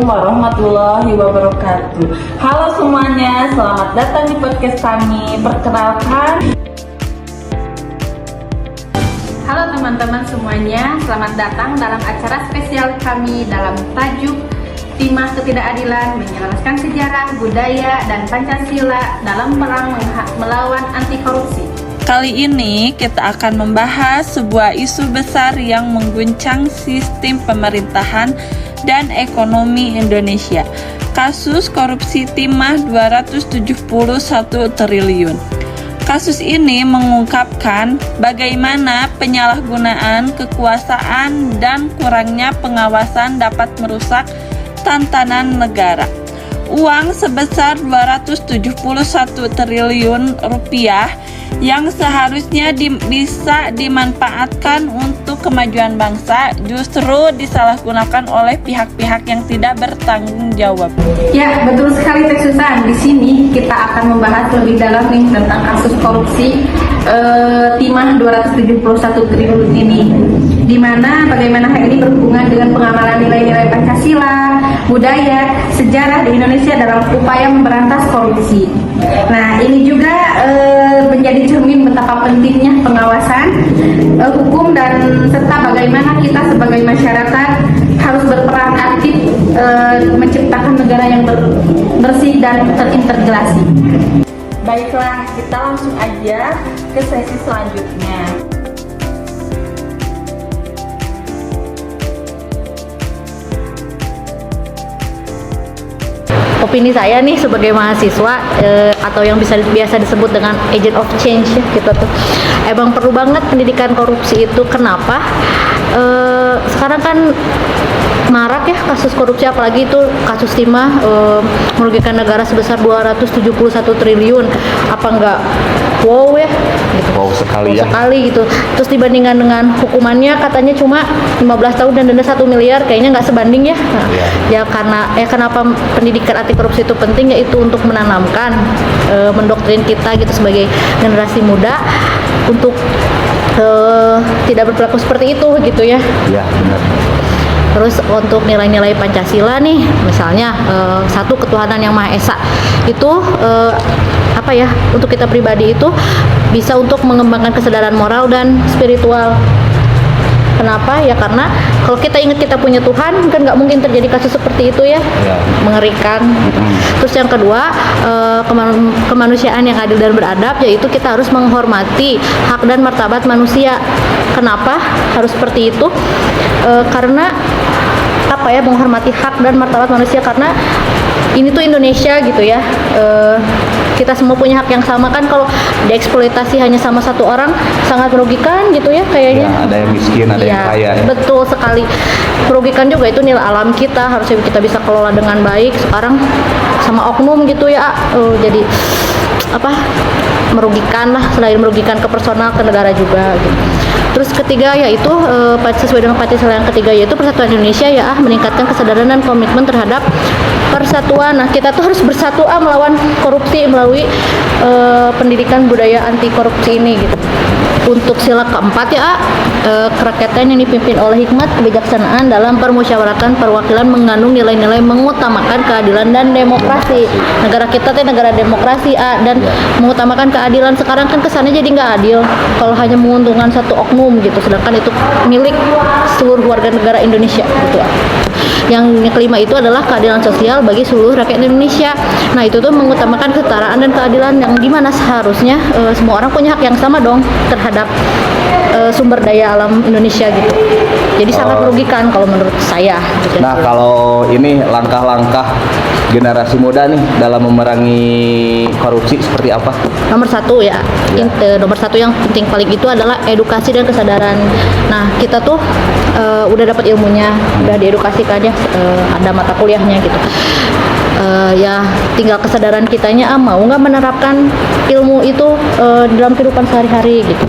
warahmatullahi wabarakatuh. Halo semuanya, selamat datang di podcast kami. Perkenalkan. Halo teman-teman semuanya, selamat datang dalam acara spesial kami dalam tajuk Timah Ketidakadilan Menjelaskan Sejarah, Budaya, dan Pancasila dalam Perang Melawan Anti Korupsi. Kali ini kita akan membahas sebuah isu besar yang mengguncang sistem pemerintahan dan ekonomi Indonesia. Kasus korupsi timah 271 triliun. Kasus ini mengungkapkan bagaimana penyalahgunaan kekuasaan dan kurangnya pengawasan dapat merusak tatanan negara. Uang sebesar 271 triliun rupiah yang seharusnya bisa dimanfaatkan untuk kemajuan bangsa justru disalahgunakan oleh pihak-pihak yang tidak bertanggung jawab. Ya, betul sekali Teh Susan. Di sini kita akan membahas lebih dalam nih tentang kasus korupsi timah 271 triliun ini. Di mana bagaimana hal ini berhubungan dengan pengamalan nilai-nilai Pancasila, budaya, sejarah di Indonesia dalam upaya memberantas korupsi. Nah, ini juga menjadi cermin betapa pentingnya pengawasan hukum dan serta bagaimana kita sebagai masyarakat harus berperan aktif menciptakan negara yang bersih dan terintegrasi. Baiklah, kita langsung aja ke sesi selanjutnya. Opini saya nih sebagai mahasiswa atau yang biasa disebut dengan agent of change ya, kita tuh emang perlu banget pendidikan korupsi itu. Kenapa? Sekarang kan marak ya kasus korupsi, apalagi itu kasus timah merugikan negara sebesar 271 triliun. Apa enggak wow ya gitu. Wow sekali ya. Sekali gitu. Terus dibandingkan dengan hukumannya katanya cuma 15 tahun dan denda 1 miliar, kayaknya nggak sebanding ya. Nah, ya karena kenapa pendidikan anti korupsi itu penting, yaitu untuk menanamkan mendoktrin kita gitu sebagai generasi muda untuk tidak berperilaku seperti itu gitu ya. Iya, benar. Terus untuk nilai-nilai Pancasila nih, misalnya satu, ketuhanan yang Maha Esa itu apa ya, untuk kita pribadi itu bisa untuk mengembangkan kesadaran moral dan spiritual. Kenapa? Ya karena kalau kita ingat kita punya Tuhan, kan nggak mungkin terjadi kasus seperti itu ya, mengerikan. Terus yang kedua, kemanusiaan yang adil dan beradab, yaitu kita harus menghormati hak dan martabat manusia. Kenapa harus seperti itu? Karena apa ya, menghormati hak dan martabat manusia, karena ini tuh Indonesia gitu ya. Kita semua punya hak yang sama kan. Kalau dieksploitasi hanya sama satu orang sangat merugikan gitu ya kayaknya. Ya, ada yang miskin, ada yang kaya ya. Betul sekali. Merugikan juga itu nilai alam kita, harusnya kita bisa kelola dengan baik. Sekarang sama oknum gitu ya, jadi apa, merugikan lah, selain merugikan ke personal, ke negara juga gitu. Terus ketiga yaitu sesuai dengan Pancasila yang ketiga, yaitu persatuan Indonesia ya, meningkatkan kesadaran dan komitmen terhadap persatuan. Nah, kita tuh harus bersatu melawan korupsi melalui pendidikan budaya anti korupsi ini gitu. Untuk sila keempat ya, kerakyatan yang dipimpin oleh hikmat kebijaksanaan dalam permusyawaratan perwakilan mengandung nilai-nilai mengutamakan keadilan dan demokrasi. Negara kita tuh negara demokrasi dan mengutamakan keadilan. Sekarang kan kesannya jadi nggak adil kalau hanya menguntungkan satu oknum gitu, sedangkan itu milik seluruh warga negara Indonesia gitu. Yang kelima itu adalah keadilan sosial bagi seluruh rakyat Indonesia. Nah, itu tuh mengutamakan kesetaraan dan keadilan, yang dimana seharusnya semua orang punya hak yang sama dong terhadap sumber daya alam Indonesia gitu. Jadi sangat merugikan kalau menurut saya gitu. Nah, kalau ini langkah-langkah generasi muda nih dalam memerangi korupsi seperti apa? Nomor satu ya, nomor satu yang penting paling itu adalah edukasi dan kesadaran. Nah, kita tuh udah dapat ilmunya, udah diedukasikan ya, ada mata kuliahnya gitu. Ya tinggal kesadaran kitanya mau nggak menerapkan ilmu itu dalam kehidupan sehari-hari gitu.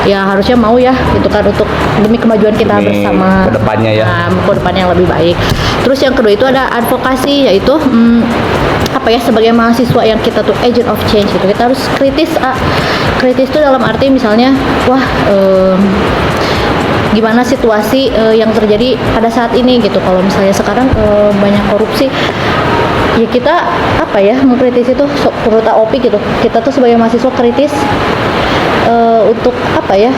Ya harusnya mau ya gitu kan, untuk demi kemajuan kita bersama kedepannya ya. Kedepannya yang lebih baik. Terus yang kedua itu ada advokasi, yaitu apa ya, sebagai mahasiswa yang kita tuh agent of change gitu, kita harus kritis. Kritis itu dalam arti misalnya gimana situasi yang terjadi pada saat ini gitu. Kalau misalnya sekarang banyak korupsi, ya kita apa ya, mengkritisi itu menurut AOPI gitu. Kita tuh sebagai mahasiswa kritis untuk apa ya,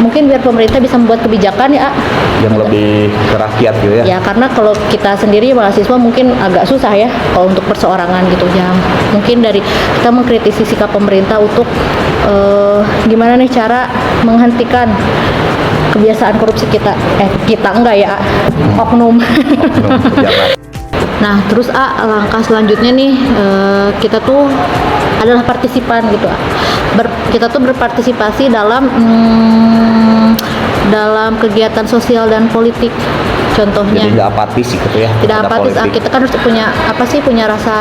mungkin biar pemerintah bisa membuat kebijakan ya yang lebih ke rakyat gitu ya. ya, karena kalau kita sendiri mahasiswa mungkin agak susah ya kalau untuk perseorangan gitu ya. Mungkin dari kita mengkritisi sikap pemerintah untuk gimana nih cara menghentikan kebiasaan korupsi kita enggak ya, oknum. Pejabat. Nah, terus langkah selanjutnya nih kita tuh adalah partisipan gitu. Kita tuh berpartisipasi dalam kegiatan sosial dan politik. Contohnya. Jadi nggak apatis gitu ya. Tidak terhadap apatis. politik. Kita kan harus punya rasa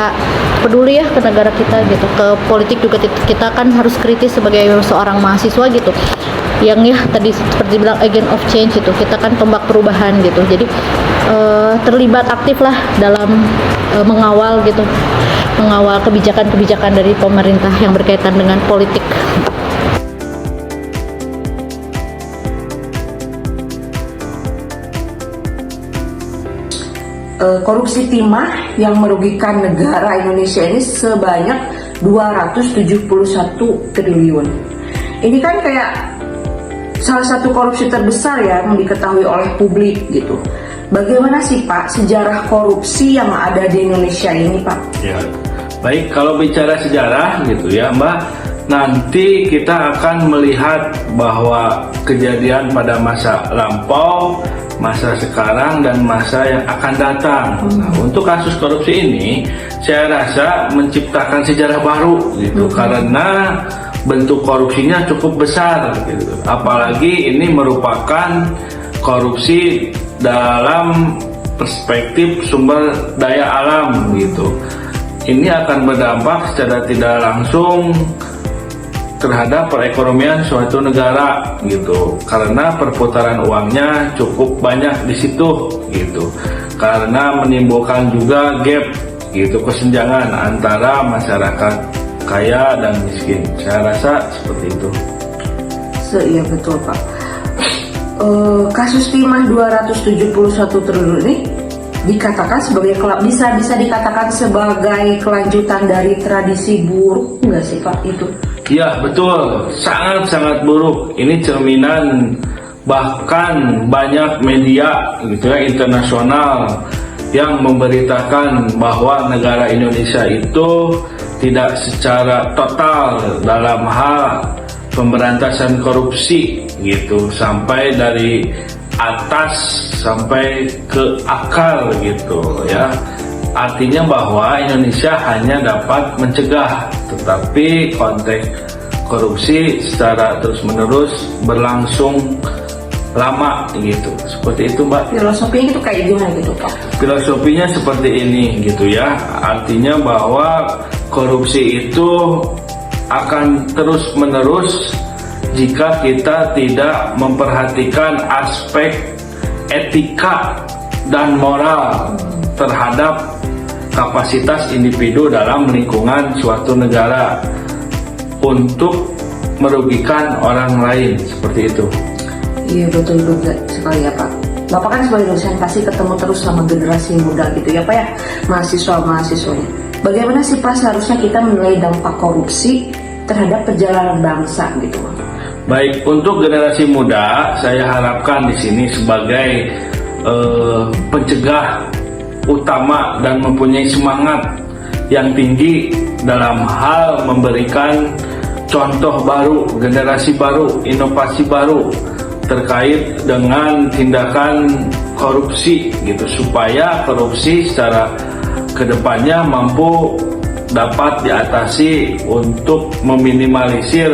peduli ya ke negara kita gitu. Ke politik juga kita kan harus kritis sebagai seorang mahasiswa gitu. Yang ya tadi seperti bilang agent of change itu, kita kan tombak perubahan gitu. Jadi terlibat aktif lah dalam mengawal kebijakan-kebijakan dari pemerintah yang berkaitan dengan politik. Korupsi timah yang merugikan negara Indonesia ini sebanyak 271 triliun. Ini kan kayak salah satu korupsi terbesar ya yang diketahui oleh publik gitu. Bagaimana sih Pak sejarah korupsi yang ada di Indonesia ini Pak? Ya, baik, kalau bicara sejarah gitu ya Mbak, nanti kita akan melihat bahwa kejadian pada masa lampau, masa sekarang, dan masa yang akan datang. Nah, untuk kasus korupsi ini, saya rasa menciptakan sejarah baru gitu, karena bentuk korupsinya cukup besar gitu. Apalagi ini merupakan korupsi dalam perspektif sumber daya alam gitu. Ini akan berdampak secara tidak langsung terhadap perekonomian suatu negara gitu, karena perputaran uangnya cukup banyak di situ gitu, karena menimbulkan juga gap gitu, kesenjangan antara masyarakat kaya dan miskin. Saya rasa seperti itu. Iya betul Pak. Kasus timah 271 triliun ini dikatakan sebagai bisa dikatakan sebagai kelanjutan dari tradisi buruk nggak sih Pak itu? Ya betul, sangat buruk. Ini cerminan bahkan banyak media gitu ya internasional yang memberitakan bahwa negara Indonesia itu tidak secara total dalam hal pemberantasan korupsi gitu, sampai dari atas sampai ke akar gitu ya. Artinya bahwa Indonesia hanya dapat mencegah, tetapi konteks korupsi secara terus-menerus berlangsung lama gitu. Seperti itu Mbak. Filosofinya itu kayak gimana gitu Pak? Filosofinya seperti ini gitu ya. Artinya bahwa korupsi itu akan terus-menerus jika kita tidak memperhatikan aspek etika dan moral terhadap kapasitas individu dalam lingkungan suatu negara untuk merugikan orang lain, seperti itu. Iya betul juga sekali ya Pak. Bapak kan sebagai dosen pasti ketemu terus sama generasi muda gitu ya Pak ya, mahasiswanya. Bagaimana sih Pak seharusnya kita menilai dampak korupsi terhadap perjalanan bangsa gitu Pak? Baik, untuk generasi muda, saya harapkan di sini sebagai pencegah utama dan mempunyai semangat yang tinggi dalam hal memberikan contoh baru, generasi baru, inovasi baru terkait dengan tindakan korupsi gitu, supaya korupsi secara kedepannya mampu dapat diatasi untuk meminimalisir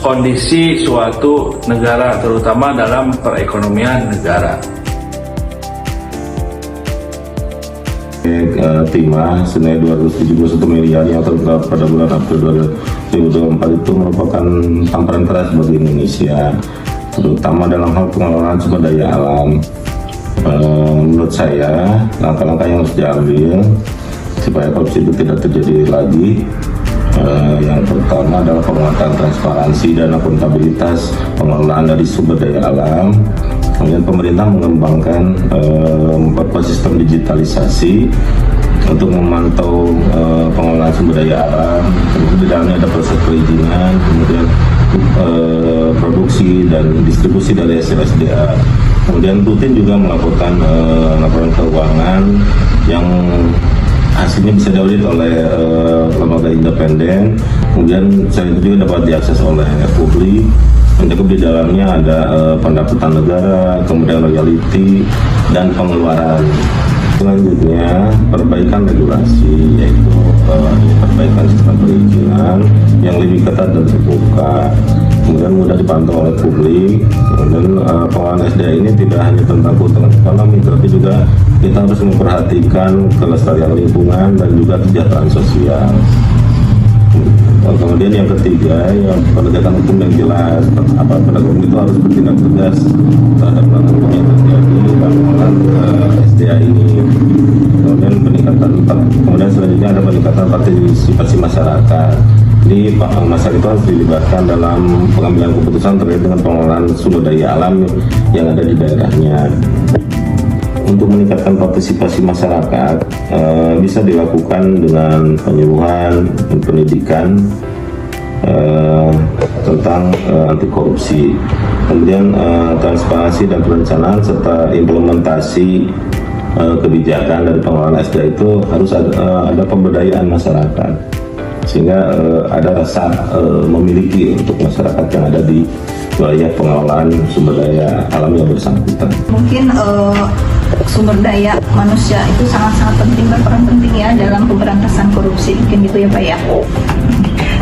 kondisi suatu negara, terutama dalam perekonomian negara. Timah senilai 271 miliar yang terungkap pada bulan April 2024 itu merupakan tamparan keras bagi Indonesia, terutama dalam hal pengelolaan sumber daya alam. Menurut saya, langkah-langkah yang harus diambil supaya korupsi itu tidak terjadi lagi Yang pertama adalah penguatan transparansi dan akuntabilitas pengelolaan dari sumber daya alam. Kemudian pemerintah mengembangkan memperkuat sistem digitalisasi untuk memantau pengelolaan sumber daya alam. Kemudian di dalamnya ada proses perizinan, kemudian produksi dan distribusi dari hasil SDA. Kemudian rutin juga melakukan laporan keuangan yang hasilnya bisa diaudit oleh lembaga independen. Kemudian selain itu juga dapat diakses oleh publik. Mencakup di dalamnya ada pendapatan negara, kemudian royalti dan pengeluaran. Selanjutnya perbaikan regulasi, yaitu perbaikan sistem perizinan yang lebih ketat dan terbuka, kemudian mudah dipantau oleh publik. Kemudian pengelolaan SDA ini tidak hanya tentang keuntungan ekonomi, tapi juga kita harus memperhatikan kelestarian lingkungan dan juga kesejahteraan sosial. Kemudian yang ketiga, yang penegakan hukum yang jelas. Penegak hukum itu harus bertindak tegas terhadap pelanggaran hukum yang terjadi dalam pengelolaan SDA ini. Kemudian selanjutnya ada peningkatan partisipasi masyarakat. Jadi masyarakat itu harus dilibatkan dalam pengambilan keputusan terkait dengan pengelolaan sumber daya alam yang ada di daerahnya. Untuk meningkatkan partisipasi masyarakat bisa dilakukan dengan penyuluhan dan pendidikan tentang anti korupsi, kemudian transparansi dan perencanaan serta implementasi kebijakan dari pengelolaan SDA itu harus ada pemberdayaan masyarakat sehingga ada rasa memiliki untuk masyarakat yang ada di wilayah pengelolaan sumber daya alam yang bersangkutan. Mungkin sumber daya manusia itu sangat-sangat penting, berperan penting ya dalam pemberantasan korupsi, mungkin gitu ya Pak ya.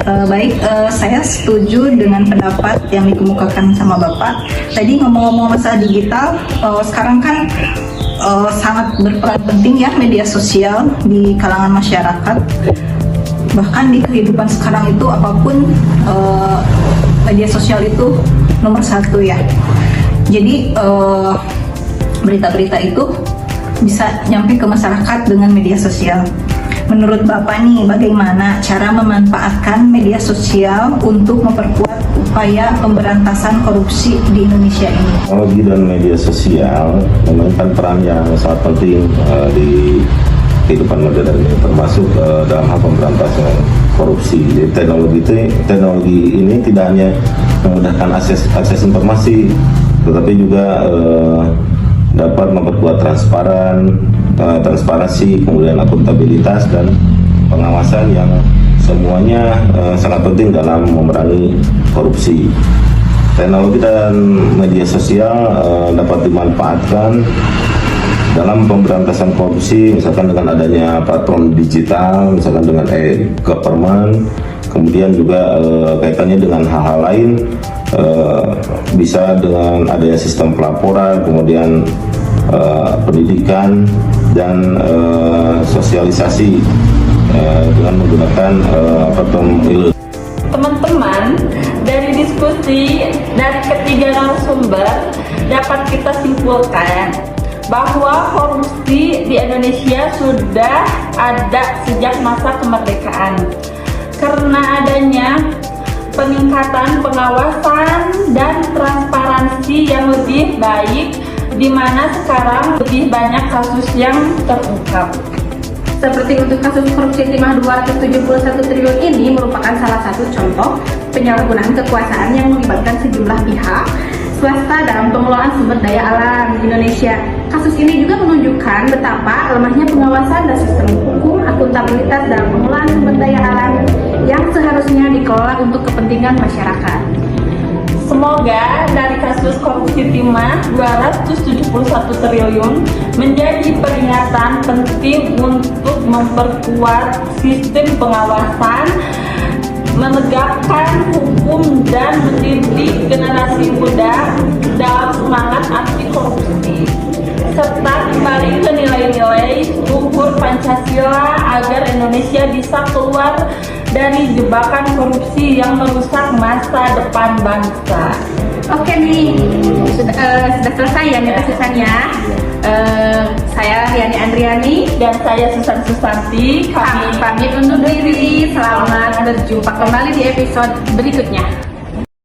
Baik, saya setuju dengan pendapat yang dikemukakan sama Bapak. Tadi ngomong-ngomong masalah digital, sekarang kan sangat berperan penting ya media sosial di kalangan masyarakat. Bahkan di kehidupan sekarang itu apapun media sosial itu nomor satu ya. Jadi berita-berita itu bisa nyampe ke masyarakat dengan media sosial. Menurut Bapak nih, bagaimana cara memanfaatkan media sosial untuk memperkuat upaya pemberantasan korupsi di Indonesia ini? Teknologi dan media sosial memainkan peran yang sangat penting di kehidupan modern ini, termasuk dalam hal pemberantasan korupsi. Jadi teknologi ini tidak hanya memudahkan akses informasi, tetapi juga dapat memperkuat transparansi, kemudian akuntabilitas dan pengawasan yang semuanya sangat penting dalam memerangi korupsi. Teknologi dan media sosial dapat dimanfaatkan dalam pemberantasan korupsi, misalkan dengan adanya platform digital, misalkan dengan e-government, kemudian juga kaitannya dengan hal-hal lain, bisa dengan adanya sistem pelaporan, kemudian pendidikan dan sosialisasi dengan menggunakan platform Teman-teman, dari diskusi dari ketiga narasumber dapat kita simpulkan bahwa korupsi di Indonesia sudah ada sejak masa kemerdekaan. Karena adanya peningkatan pengawasan dan transparansi yang lebih baik, di mana sekarang lebih banyak kasus yang terungkap. Seperti untuk kasus korupsi timah 271 triliun ini merupakan salah satu contoh penyalahgunaan kekuasaan yang melibatkan sejumlah pihak swasta dalam pengelolaan sumber daya alam di Indonesia. Kasus ini juga menunjukkan betapa lemahnya pengawasan dan sistem hukum akuntabilitas dalam pengelolaan sumber daya alam yang seharusnya dikelola untuk kepentingan masyarakat. Semoga dari kasus korupsi timah 271 triliun menjadi peringatan penting untuk memperkuat sistem pengawasan, menegakkan hukum dan mendidik generasi muda dalam semangat anti korupsi, serta kembali ke nilai-nilai luhur Pancasila agar Indonesia bisa keluar dari jebakan korupsi yang merusak masa depan bangsa. Oke nih, sudah selesai ya nih pesannya. Saya Riani Andriani Dan saya Susan Susanti. kami pamit undur diri. Selamat berjumpa kembali di episode berikutnya.